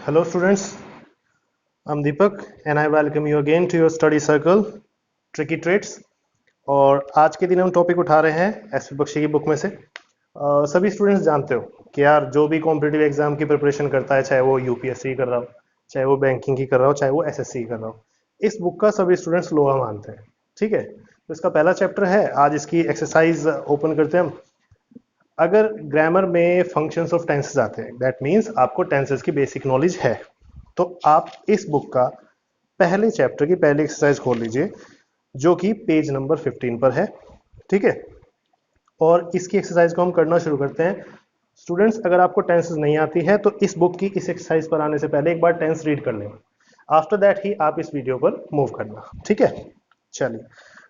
Hello students, I'm Deepak and I welcome you again to your study circle Tricky Traits। और आज के दिन हम टॉपिक उठा रहे हैं एसपी बख्शी की बुक में से। सभी स्टूडेंट्स जानते हो कि यार जो भी कॉम्पिटिटिव एग्जाम की प्रिपरेशन करता है, चाहे वो यूपीएससी कर रहा हो, चाहे वो बैंकिंग की कर रहा हो, चाहे वो एसएससी कर रहा हो, इस बुक का सभी स्टूडेंट्स लोहा मानते हैं। ठीक है, तो इसका पहला चैप्टर है, आज इसकी एक्सरसाइज ओपन करते हैं हम। अगर ग्रामर में फंक्शंस ऑफ टेंसेस आते हैं, दैट मीन्स आपको टेंसेस की बेसिक नॉलेज है, तो आप इस बुक का पहले चैप्टर की पहली एक्सरसाइज खोल लीजिए, जो कि पेज नंबर 15 पर है। ठीक है, और इसकी एक्सरसाइज को हम करना शुरू करते हैं। स्टूडेंट्स, अगर आपको टेंसेस नहीं आती है तो इस बुक की इस एक्सरसाइज पर आने से पहले एक बार टेंस रीड कर लें, आफ्टर दैट ही आप इस वीडियो पर मूव करना। ठीक है, चलिए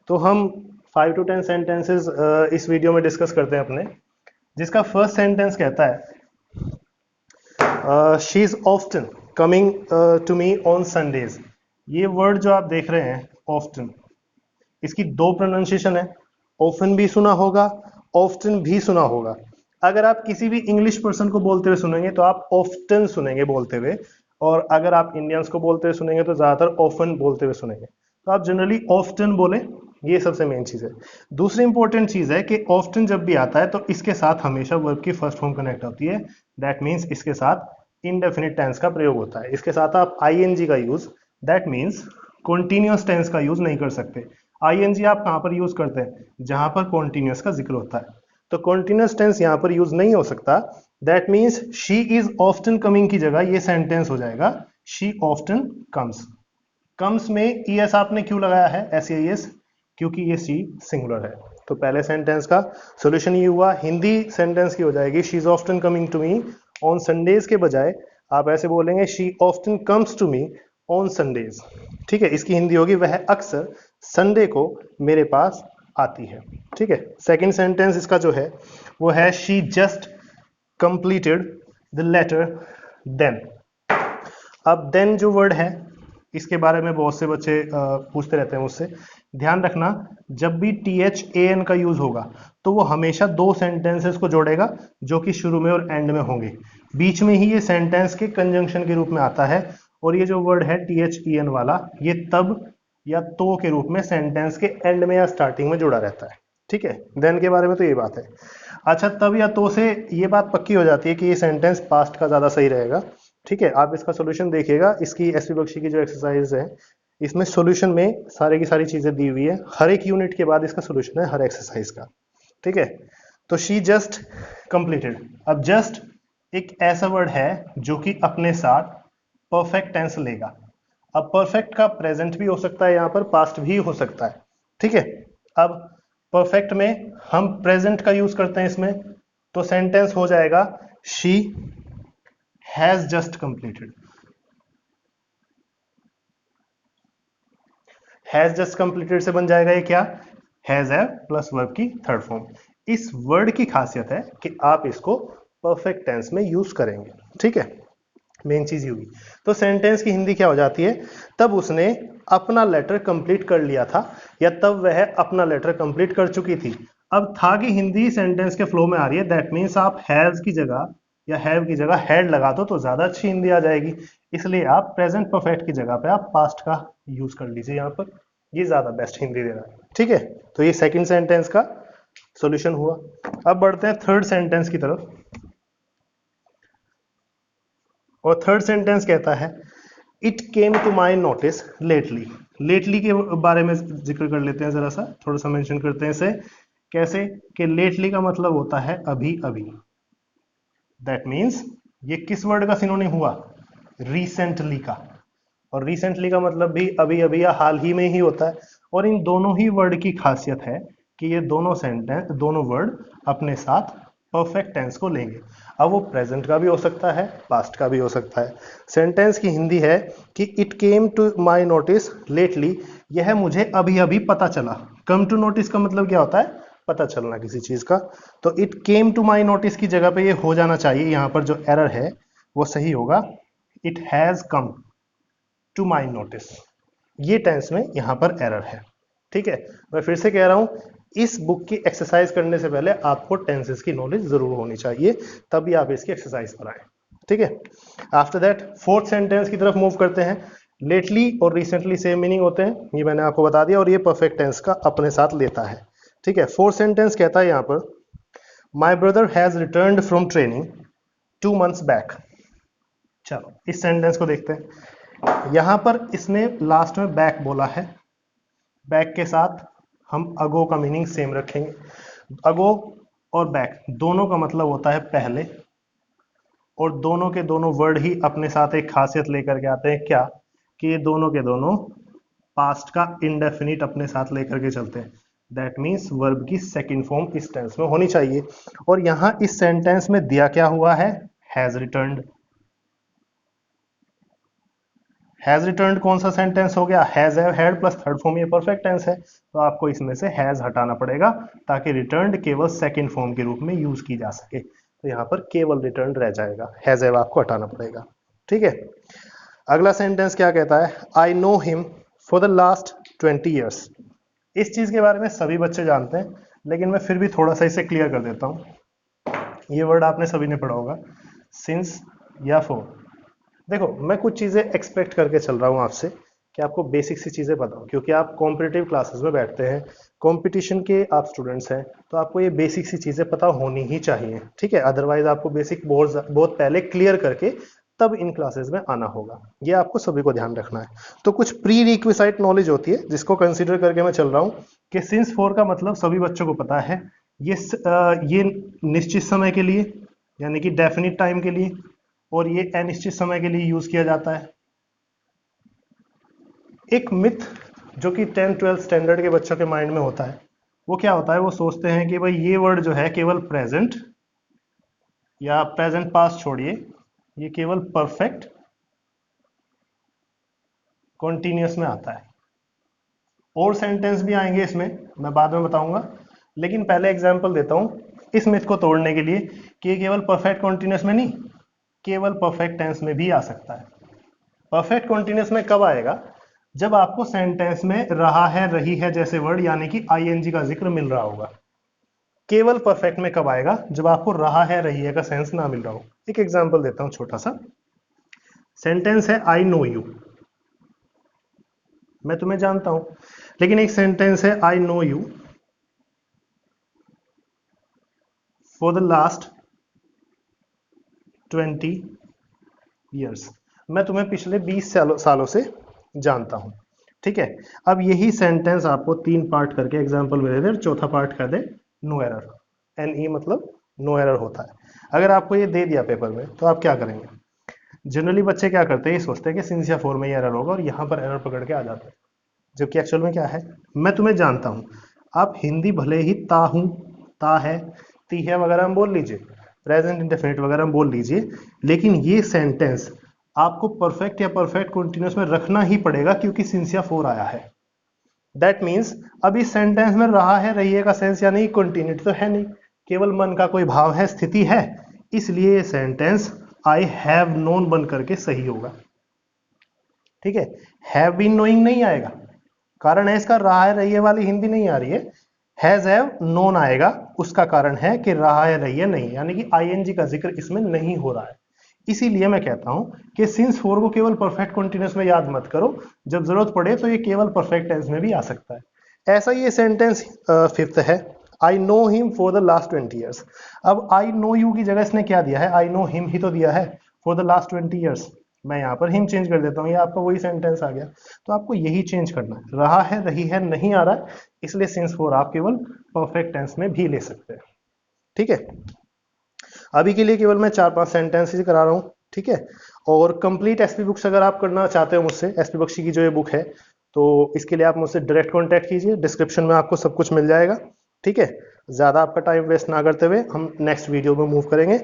तो हम 5 to 10 सेंटेंसेस इस वीडियो में डिस्कस करते हैं अपने, जिसका फर्स्ट सेंटेंस कहता है she is often coming to me on Sundays. ये वर्ड जो आप देख रहे हैं ऑफ्टन, इसकी दो प्रोनाउंसिएशन है, ऑफन भी सुना होगा, ऑफ्टन भी सुना होगा। अगर आप किसी भी इंग्लिश पर्सन को बोलते हुए सुनेंगे तो आप ऑफ्टन सुनेंगे बोलते हुए, और अगर आप इंडियंस को बोलते हुए सुनेंगे तो ज्यादातर ऑफन बोलते हुए सुनेंगे। तो आप जनरली ऑफ्टन बोले, ये सबसे मेन चीज है। दूसरी इंपॉर्टेंट चीज है कि ऑफ्टन जब भी आता है तो इसके साथ हमेशा वर्ब की फर्स्ट फॉर्म कनेक्ट होती है। दैट मीन्स इसके साथ इनडेफिनिट टेंस का प्रयोग होता है। इसके साथ आप आईएनजी का use, that means continuous tense का यूज नहीं कर सकते। आईएनजी आप कहां पर यूज करते हैं? जहां पर कॉन्टिन्यूअस का जिक्र होता है, तो कॉन्टिन्यूअस टेंस यहां पर यूज नहीं हो सकता। That means she is often coming की जगह ये सेंटेंस हो जाएगा शी ऑफ्टन कम्स। कम्स में ईएस आपने क्यों लगाया है, एस, क्योंकि ये सी सिंगुलर है। तो पहले सेंटेंस का सॉल्यूशन ये हुआ। हिंदी सेंटेंस की हो जाएगी she is often coming to me on Sundays के बजाय आप ऐसे बोलेंगे she often comes to me on Sundays. ठीक है, इसकी हिंदी होगी वह अक्सर संडे को मेरे पास आती है। ठीक है, सेकंड सेंटेंस इसका जो है वो है she just completed the letter then. अब देन जो वर्ड है, इसके बारे में बहुत से बच्चे पूछते रहते हैं मुझसे। ध्यान रखना, जब भी THAN का यूज होगा तो वो हमेशा दो सेंटेंसेस को जोड़ेगा जो कि शुरू में और एंड में होंगे। बीच में ही ये सेंटेंस के कंजंक्शन के रूप में आता है, और ये जो वर्ड है THEN वाला, ये तब या तो के रूप में सेंटेंस के एंड में या स्टार्टिंग में जुड़ा रहता है। ठीक है, देन के बारे में तो ये बात है। अच्छा, तब या तो से ये बात पक्की हो जाती है कि ये सेंटेंस पास्ट का ज्यादा सही रहेगा। ठीक है, आप इसका सॉल्यूशन देखिएगा, इसकी एसपी बख्शी की जो एक्सरसाइज है इसमें सॉल्यूशन में सारे की सारी चीजें दी हुई है, हर एक यूनिट के बाद इसका सॉल्यूशन है हर एक्सरसाइज का। ठीक है, तो शी जस्ट कंप्लीटेड। अब जस्ट एक ऐसा वर्ड है जो कि अपने साथ परफेक्ट टेंस लेगा। अब परफेक्ट का प्रेजेंट भी हो सकता है, यहां पर पास्ट भी हो सकता है। ठीक है, अब परफेक्ट में हम प्रेजेंट का यूज करते हैं इसमें, तो सेंटेंस हो जाएगा she has just completed. Has just completed से बन जाएगा ये क्या, हैज है प्लस वर्ब की थर्ड फॉर्म। इस वर्ड की खासियत है कि आप इसको परफेक्ट टेंस में यूज करेंगे। ठीक है, मेन चीज ये हुई। तो सेंटेंस की हिंदी क्या हो जाती है, तब उसने अपना लेटर कंप्लीट कर लिया था, या तब वह अपना लेटर कंप्लीट कर चुकी थी। अब था की हिंदी सेंटेंस के फ्लो में आ रही है, दैट मीन्स आप हैज की जगह या हैव की जगह हैड लगा दो तो ज्यादा अच्छी हिंदी आ जाएगी। इसलिए आप प्रेजेंट परफेक्ट की जगह पे आप पास्ट का यूज कर लीजिए यहाँ पर, ये ज्यादा बेस्ट हिंदी दे रहा है। ठीक है, तो ये सेकंड सेंटेंस का सॉल्यूशन हुआ। अब बढ़ते हैं थर्ड सेंटेंस की तरफ, और थर्ड सेंटेंस कहता है it came to my notice lately. Lately के बारे में जिक्र कर लेते हैं, जरा सा थोड़ा सा मेंशन करते हैं इसे। कैसे कि लेटली का मतलब होता है अभी अभी। दैट मीन्स ये किस वर्ड का सिनोनिम हुआ, रिसेंटली का। और रिसेंटली का मतलब भी अभी अभी या हाल ही में ही होता है। और इन दोनों ही वर्ड की खासियत है कि ये दोनों सेंटेंस, दोनों वर्ड अपने साथ परफेक्ट टेंस को लेंगे। अब वो प्रेजेंट का भी हो सकता है, पास्ट का भी हो सकता है। सेंटेंस की हिंदी है कि it came to my notice lately, यह मुझे अभी अभी पता चला। कम टू नोटिस का मतलब क्या होता है, पता चलना किसी चीज का। तो it came to my notice की जगह पे ये हो जाना चाहिए, यहां पर जो एरर है वो सही होगा, it has come to my notice. ये टेंस में यहां पर एरर है। ठीक है, मैं फिर से कह रहा हूं, इस बुक की एक्सरसाइज करने से पहले आपको टेंसेस की नॉलेज जरूर होनी चाहिए, तभी आप इसकी एक्सरसाइज पर आए। ठीक है, आफ्टर दैट फोर्थ सेंटेंस की तरफ मूव करते हैं। लेटली और रिसेंटली सेम मीनिंग होते हैं, ये मैंने आपको बता दिया, और ये परफेक्ट टेंस का अपने साथ लेता है। ठीक है, फोर्थ सेंटेंस कहता है यहाँ पर my brother has returned from training 2 months back. चलो इस सेंटेंस को देखते हैं। यहां पर इसने लास्ट में बैक बोला है, बैक के साथ हम अगो का मीनिंग सेम रखेंगे। अगो और बैक दोनों का मतलब होता है पहले, और दोनों के दोनों वर्ड ही अपने साथ एक खासियत लेकर के आते हैं, क्या कि ये दोनों के दोनों पास्ट का इंडेफिनिट अपने साथ लेकर के चलते हैं। दैट मीन्स वर्ब की सेकंड फॉर्म इस टेंस में होनी चाहिए। और यहां इस सेंटेंस में दिया क्या हुआ है, हैज रिटर्न्ड। हैज रिटर्न्ड कौन सा सेंटेंस हो गया, has have had plus third form, ये परफेक्ट टेंस है, तो आपको इसमें से हैज हटाना पड़ेगा ताकि रिटर्न्ड केवल सेकंड फॉर्म के रूप में यूज की जा सके। तो यहाँ पर केवल रिटर्न्ड रह जाएगा, हैज हैव आपको हटाना पड़ेगा। ठीक है, अगला सेंटेंस क्या कहता है, I know him for the last 20 years। इस चीज के बारे में सभी बच्चे जानते हैं, लेकिन मैं फिर भी थोड़ा सा इसे क्लियर कर देता हूं। ये वर्ड आपने सभी ने पढ़ा होगा, सिंस या फॉर। देखो मैं कुछ चीजें एक्सपेक्ट करके चल रहा हूं आपसे कि आपको बेसिक सी चीजें पता हो, क्योंकि आप कॉम्पिटिटिव क्लासेस में बैठते हैं, कंपटीशन के आप स्टूडेंट्स हैं, तो आपको ये बेसिक सी चीजें पता होनी ही चाहिए। ठीक है, अदरवाइज आपको बेसिक बहुत पहले क्लियर करके तब इन क्लासेस में आना होगा, ये आपको सभी को ध्यान रखना है। तो कुछ प्री रिक्विसाइट नॉलेज होती है जिसको कंसीडर करके मैं चल रहा हूँ कि सिंस फॉर का मतलब सभी बच्चों को पता है, ये निश्चित समय के लिए यानी कि डेफिनिट टाइम के लिए, और ये अनिश्चित समय के लिए यूज किया जाता है। एक मिथ जो कि 10th-12th स्टैंडर्ड के बच्चों के माइंड में होता है, वो क्या होता है, वो सोचते हैं कि भाई ये वर्ड जो है केवल प्रेजेंट या प्रेजेंट पास्ट छोड़िए, ये केवल परफेक्ट कॉन्टिन्यूअस में आता है। और सेंटेंस भी आएंगे इसमें, मैं बाद में बताऊंगा, लेकिन पहले एग्जांपल देता हूं इस मिथ को तोड़ने के लिए कि ये केवल परफेक्ट कॉन्टिन्यूअस में नहीं, केवल परफेक्ट टेंस में भी आ सकता है। परफेक्ट कॉन्टिन्यूअस में कब आएगा, जब आपको सेंटेंस में रहा है रही है जैसे वर्ड यानी कि आईएनजी का जिक्र मिल रहा होगा। केवल परफेक्ट में कब आएगा, जब आपको रहा है रही है का सेंस ना मिल रहा हो। एक एग्जांपल देता हूं छोटा सा, सेंटेंस है आई नो यू, मैं तुम्हें जानता हूं, लेकिन एक सेंटेंस है I know you for the last 20 years। मैं तुम्हें पिछले 20 सालों से जानता हूं। ठीक है, अब यही सेंटेंस आपको 3 पार्ट करके एग्जांपल में दे दे, चौथा पार्ट कर दे नो एरर। NE मतलब नो एरर होता है। अगर आपको ये दे दिया पेपर में तो आप क्या करेंगे, जनरली बच्चे क्या करते हैं, ये सोचते हैं कि सिंस या फॉर में ही एरर होगा और यहां पर एरर पकड़ के आ जाते हैं, जबकि एक्चुअल में क्या है, मैं तुम्हें जानता हूं। आप हिंदी भले ही ता हूं, ता है, ती है वगैरह हम बोल लीजिए, प्रेजेंट इंडेफिनिट वगैरह हम बोल लीजिए, लेकिन ये सेंटेंस आपको परफेक्ट या परफेक्ट कंटीन्यूअस में रखना ही पड़ेगा क्योंकि सिंस या फॉर आया है। दैट मीन्स अब इस सेंटेंस में रहा है रहिए का सेंस यानी कंटिन्यूटी तो है नहीं, केवल मन का कोई भाव है, स्थिति है, इसलिए ये सेंटेंस आई हैव नोन बन करके सही होगा। ठीक है, हैव बीन नोइंग नहीं आएगा, कारण है इसका रहा है रही है वाली हिंदी नहीं आ रही है, हैज हैव नोन आएगा, उसका कारण है कि रहा है रही है नहीं, यानी कि आईएनजी का जिक्र इसमें नहीं हो रहा है। इसीलिए मैं कहता हूं कि सिंस फॉर को केवल परफेक्ट कंटीन्यूअस में याद मत करो, जब जरूरत पड़े तो ये केवल परफेक्ट टेंस में भी आ सकता है। ऐसा ये सेंटेंस फिफ्थ है, I know him for the last 20 years। अब आई नो यू की जगह इसने क्या दिया है, आई नो हिम ही तो दिया है फॉर द लास्ट 20 years। मैं यहाँ पर हिम चेंज कर देता हूँ, ये आपका वही सेंटेंस आ गया। तो आपको यही चेंज करना है, रहा है रही है नहीं आ रहा है, इसलिए सिंस फॉर आप केवल परफेक्ट टेंस में भी ले सकते हैं। ठीक है, अभी के लिए केवल मैं 4-5 सेंटेंसेस करा रहा हूँ। ठीक है, और कंप्लीट एसपी बुक्स अगर आप करना चाहते हो मुझसे, एसपी बख्शी की जो ये बुक है, तो इसके लिए आप मुझसे डायरेक्ट कांटेक्ट कीजिए, डिस्क्रिप्शन में आपको सब कुछ मिल जाएगा। ठीक है, ज़्यादा आपका टाइम वेस्ट ना करते हुए हम नेक्स्ट वीडियो में मूव करेंगे।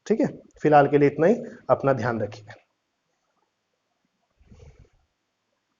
ठीक है, फिलहाल के लिए इतना ही, अपना ध्यान रखिए।